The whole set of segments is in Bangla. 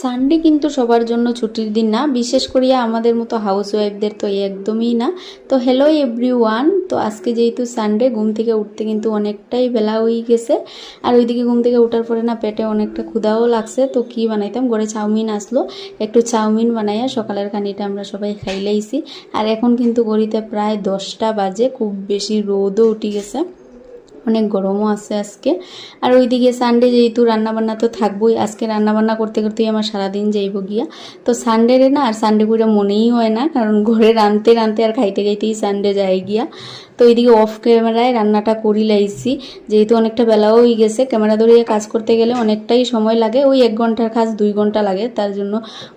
সানডে কিন্তু সবার জন্য ছুটির দিন না, বিশেষ করিয়া আমাদের মতো হাউস ওয়াইফদের তো একদমই না। তো হ্যালো এভরিওয়ান, তো আজকে যেহেতু সানডে, ঘুম থেকে উঠতে কিন্তু অনেকটাই বেলা হয়ে গেছে। আর ওইদিকে ঘুম থেকে উঠার পরে না পেটে অনেকটা ক্ষুধাও লাগছে। তো কি বানাইতাম, ঘরে চাউমিন আসলো, একটু চাউমিন বানাইয়া সকালের খানিটা আমরা সবাই খাইলাইছি। আর এখন কিন্তু ঘড়িতে প্রায় 10টা বাজে, খুব বেশি রোদও উঠে গেছে, অনেক গরমও আছে আজকে। আর ওইদিকে সানডে যেহেতু রান্নাবান্না তো থাকবোই, আজকে রান্নাবান্না করতে করতেই আমার সারাদিন যাইব গিয়া। তো সানডে রে না আর সানডে করে মনেই হয় না, কারণ ঘরে রাঁধতে রাঁধতে আর খাইতে খাইতেই সানডে যায় গিয়া। তো এইদিকে অফ ক্যামেরায় রান্নাটা করি লাইছি, যেহেতু অনেকটা বেলাও হয়ে গেছে। ক্যামেরা ধরিয়ে কাজ করতে গেলে অনেকটাই সময় লাগে, ওই 1 ঘন্টার কাজ 2 ঘন্টা লাগে, তার জন্য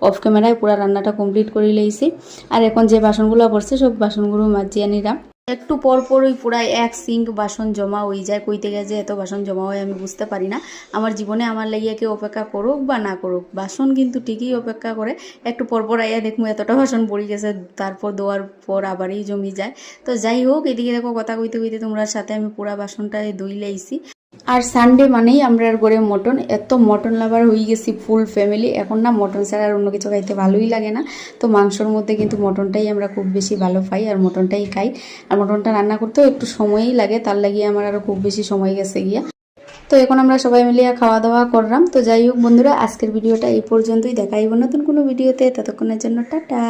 অফ ক্যামেরায় পুরো রান্নাটা কমপ্লিট করে লাইছি। আর এখন যে বাসনগুলো পড়ছে সব বাসনগুলো মাজিয়ে নিলাম। একটু পর পর ওই পুরাই এক সিঙ্ক বাসন জমা হয়ে যায়, কইতে গেছে এত বাসন জমা হয় আমি বুঝতে পারি না। আমার জীবনে আমার লাগিয়া কেউ অপেক্ষা করুক বা না করুক, বাসন কিন্তু ঠিকই অপেক্ষা করে। একটু পর পর আইয়া দেখবো এতটা বাসন পড়ে গেছে, তারপর ধোয়ার পর আবারই জমি যায়। তো যাই হোক, এদিকে দেখো কথা কইতে কইতে তোমরা সাথে আমি পুরা বাসনটা ধুই লাইছি। আর সানডে মানেই আমরা ঘরে মটন, এত মটন লাভার হয়ে গেছি ফুল ফ্যামিলি। এখন না মটন ছাড়া আর অন্য কিছু খাইতে ভালোই লাগে না। তো মাংসর মধ্যে কিন্তু মটনটাই আমরা খুব বেশি ভালো পাই, আর মটনটাই খাই। আর মটনটা রান্না করতেও একটু সময়ই লাগে, তার লাগিয়ে আমার আরও খুব বেশি সময় গেছে গিয়া। তো এখন আমরা সবাই মিলিয়ে খাওয়া দাওয়া করলাম। তো যাই হোক বন্ধুরা, আজকের ভিডিওটা এই পর্যন্তই, দেখাইব নতুন কোনো ভিডিওতে, ততক্ষণের জন্য টাটা।